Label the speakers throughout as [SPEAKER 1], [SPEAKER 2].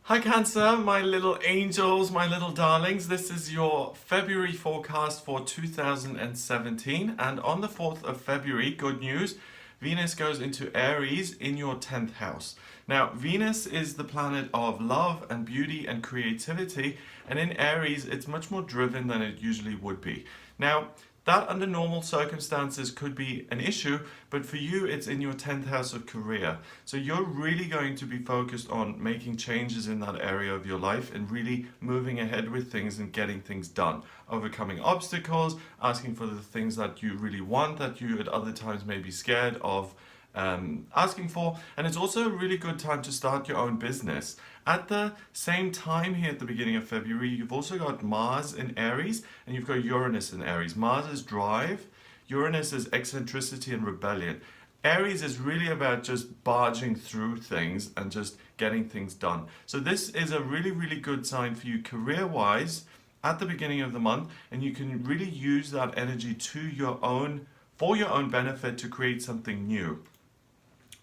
[SPEAKER 1] Hi Cancer, my little angels, my little darlings. This is your February forecast for 2017. And on the 4th of February, good news, Venus goes into Aries in your 10th house. Now, Venus is the planet of love and beauty and creativity. And in Aries, it's much more driven than it usually would be. Now, that under normal circumstances could be an issue, but for you it's in your 10th house of career. So you're really going to be focused on making changes in that area of your life and really moving ahead with things and getting things done. Overcoming obstacles, asking for the things that you really want that you at other times may be scared of asking for. And it's also a really good time to start your own business. At the same time here at the beginning of February, you've also got Mars in Aries and you've got Uranus in Aries. Mars is drive, Uranus is eccentricity and rebellion. Aries is really about just barging through things and just getting things done. So this is a really, really good sign for you career-wise at the beginning of the month, and you can really use that energy for your own benefit to create something new.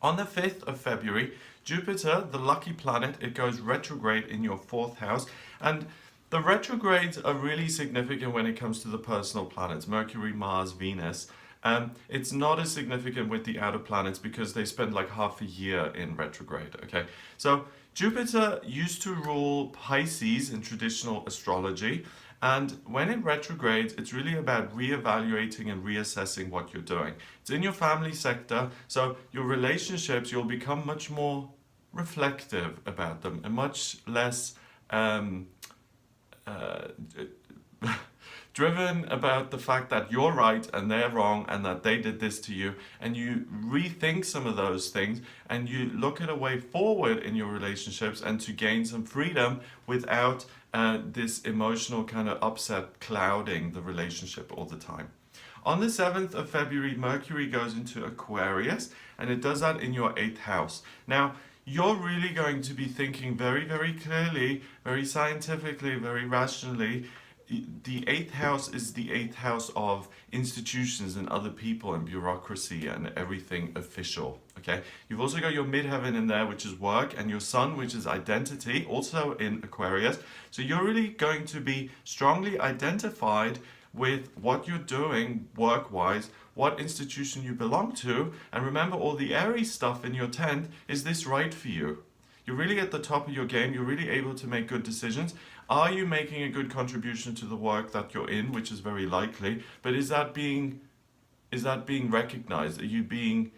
[SPEAKER 1] On the 5th of February, Jupiter, the lucky planet, it goes retrograde in your 4th house. And the retrogrades are really significant when it comes to the personal planets, Mercury, Mars, Venus. It's not as significant with the outer planets because they spend like half a year in retrograde, okay? So Jupiter used to rule Pisces in traditional astrology. And when it retrogrades, it's really about reevaluating and reassessing what you're doing. It's in your family sector, so your relationships, you'll become much more reflective about them and much less driven about the fact that you're right and they're wrong and that they did this to you, and you rethink some of those things and you look at a way forward in your relationships and to gain some freedom without this emotional kind of upset clouding the relationship all the time. On the 7th of February, Mercury goes into Aquarius, and it does that in your 8th house. Now, you're really going to be thinking very, very clearly, very scientifically, very rationally. The 8th house is the 8th house of institutions and other people and bureaucracy and everything official, okay? You've also got your midheaven in there, which is work, and your sun, which is identity, also in Aquarius. So you're really going to be strongly identified with what you're doing work-wise, what institution you belong to, and remember all the Aries stuff in your 10th, is this right for you? You're really at the top of your game, you're really able to make good decisions. Are you making a good contribution to the work that you're in, which is very likely, but is that being recognized? Are you being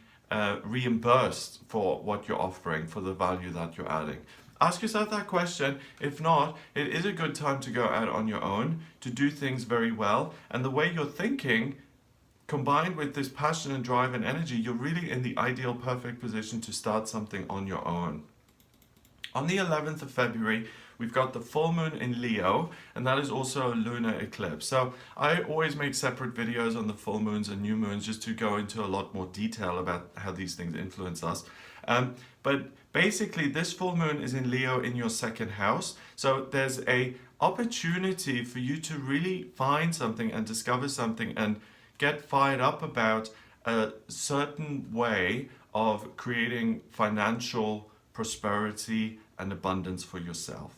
[SPEAKER 1] reimbursed for what you're offering, for the value that you're adding? Ask yourself that question. If not, it is a good time to go out on your own, to do things very well, and the way you're thinking, combined with this passion and drive and energy, you're really in the ideal, perfect position to start something on your own. On the 11th of February, we've got the full moon in Leo, and that is also a lunar eclipse. So I always make separate videos on the full moons and new moons just to go into a lot more detail about how these things influence us. But basically, this full moon is in Leo in your 2nd house. So there's a opportunity for you to really find something and discover something and get fired up about a certain way of creating financial prosperity and abundance for yourself.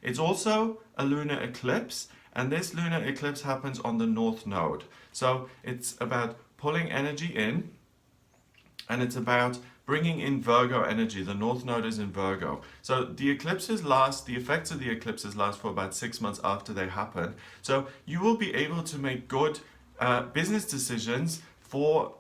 [SPEAKER 1] It's also a lunar eclipse, and this lunar eclipse happens on the North Node. So it's about pulling energy in, and it's about bringing in Virgo energy. The North Node is in Virgo. So the effects of the eclipses last for about 6 months after they happen. So you will be able to make good business decisions for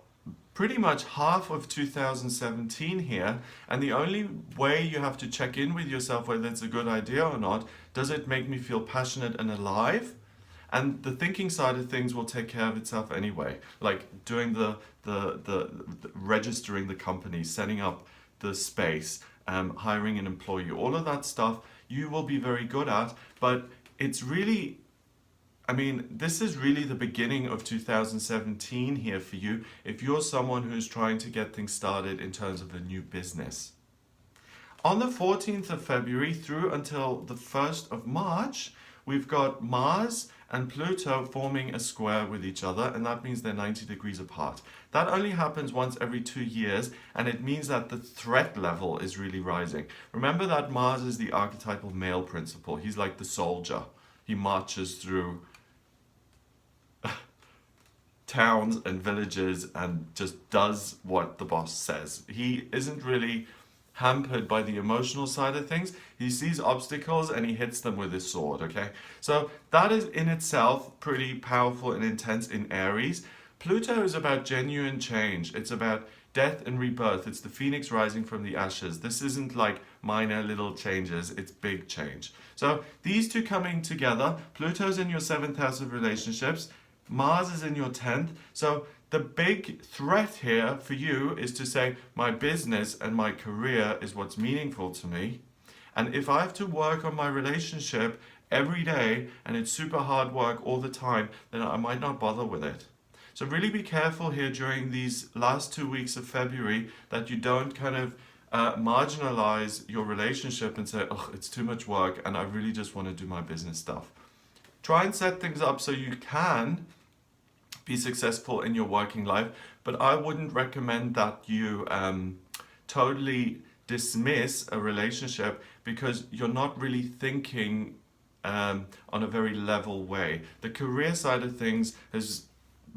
[SPEAKER 1] pretty much half of 2017 here, and the only way you have to check in with yourself whether it's a good idea or not, does it make me feel passionate and alive? And the thinking side of things will take care of itself anyway, like doing the registering the company, setting up the space, hiring an employee, all of that stuff you will be very good at. But it's really, this is really the beginning of 2017 here for you if you're someone who's trying to get things started in terms of a new business. On the 14th of February through until the 1st of March, we've got Mars and Pluto forming a square with each other, and that means they're 90 degrees apart. That only happens once every 2 years, and it means that the threat level is really rising. Remember that Mars is the archetypal male principle. He's like the soldier. He marches through towns and villages and just does what the boss says. He isn't really hampered by the emotional side of things. He sees obstacles and he hits them with his sword, okay? So that is in itself pretty powerful and intense in Aries. Pluto is about genuine change. It's about death and rebirth. It's the phoenix rising from the ashes. This isn't like minor little changes, it's big change. So these two coming together, Pluto's in your 7th house of relationships, Mars is in your 10th. So the big threat here for you is to say, my business and my career is what's meaningful to me. And if I have to work on my relationship every day and it's super hard work all the time, then I might not bother with it. So really be careful here during these last 2 weeks of February that you don't kind of marginalize your relationship and say, oh, it's too much work and I really just want to do my business stuff. Try and set things up so you can be successful in your working life, but I wouldn't recommend that you totally dismiss a relationship because you're not really thinking on a very level way. The career side of things has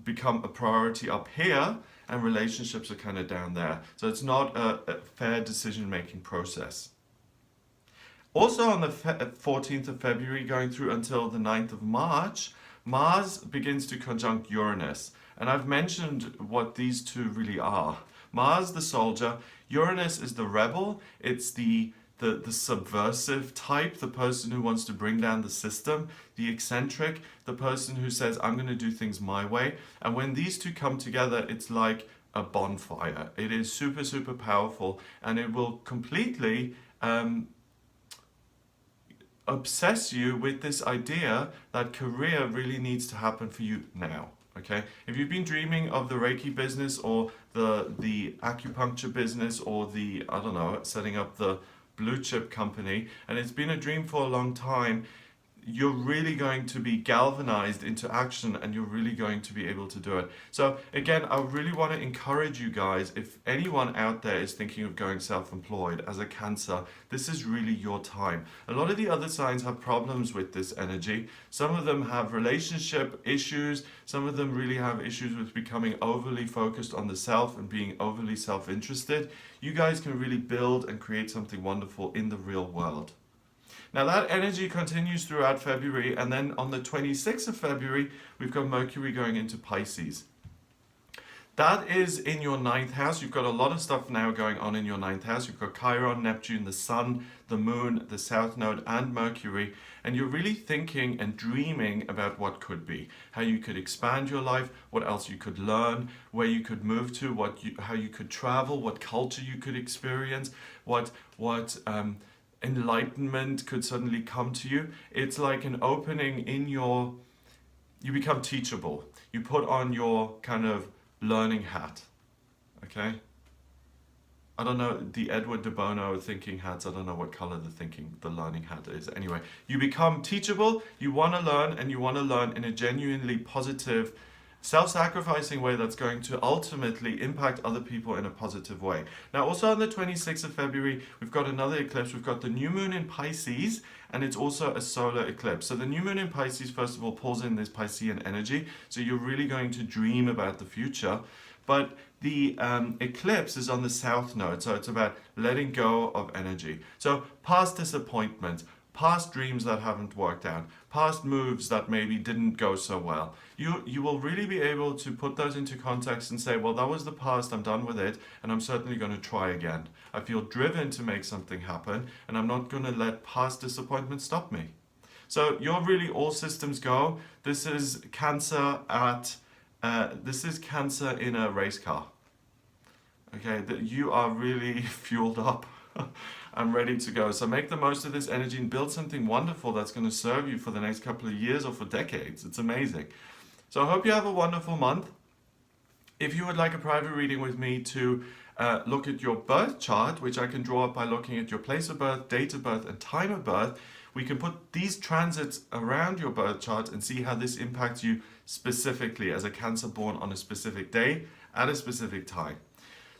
[SPEAKER 1] become a priority up here and relationships are kind of down there. So it's not a fair decision-making process. Also on the 14th of February going through until the 9th of March, Mars begins to conjunct Uranus. And I've mentioned what these two really are. Mars, the soldier. Uranus is the rebel. It's the subversive type, the person who wants to bring down the system, the eccentric, the person who says, I'm going to do things my way. And when these two come together, it's like a bonfire. It is super, super powerful, and it will completely obsess you with this idea that career really needs to happen for you now. Okay, if you've been dreaming of the Reiki business or the acupuncture business or the, I don't know, setting up the blue chip company, and it's been a dream for a long time, you're really going to be galvanized into action and you're really going to be able to do it. So again, I really want to encourage you guys, if anyone out there is thinking of going self-employed as a Cancer, this is really your time. A lot of the other signs have problems with this energy. Some of them have relationship issues. Some of them really have issues with becoming overly focused on the self and being overly self-interested. You guys can really build and create something wonderful in the real world. Now that energy continues throughout February, and then on the 26th of February, we've got Mercury going into Pisces. That is in your 9th house. You've got a lot of stuff now going on in your 9th house. You've got Chiron, Neptune, the Sun, the Moon, the South Node, and Mercury. And you're really thinking and dreaming about what could be, how you could expand your life, what else you could learn, where you could move to, how you could travel, what culture you could experience, what enlightenment could suddenly come to you. It's like an opening in you become teachable. You put on your kind of learning hat, okay? I don't know, the Edward de Bono thinking hats, I don't know what color the learning hat is. Anyway, you become teachable, you want to learn, and you want to learn in a genuinely positive, self-sacrificing way that's going to ultimately impact other people in a positive way. Now also on the 26th of February, we've got another eclipse. We've got the new moon in Pisces, and it's also a solar eclipse. So the new moon in Pisces, first of all, pulls in this Piscean energy. So you're really going to dream about the future. But the eclipse is on the South Node, so it's about letting go of energy. So past disappointments, past dreams that haven't worked out, past moves that maybe didn't go so well. You will really be able to put those into context and say, well, that was the past, I'm done with it, and I'm certainly going to try again. I feel driven to make something happen, and I'm not going to let past disappointment stop me. So you're really all systems go. This is Cancer in a race car. Okay, that you are really fueled up. I'm ready to go. So make the most of this energy and build something wonderful that's going to serve you for the next couple of years or for decades. It's amazing. So I hope you have a wonderful month. If you would like a private reading with me to look at your birth chart, which I can draw up by looking at your place of birth, date of birth, and time of birth. We can put these transits around your birth chart and see how this impacts you specifically as a Cancer born on a specific day at a specific time.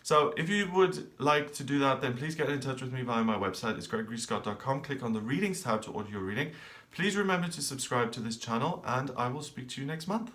[SPEAKER 1] So if you would like to do that, then please get in touch with me via my website. It's gregoryscott.com. Click on the readings tab to order your reading. Please remember to subscribe to this channel, and I will speak to you next month.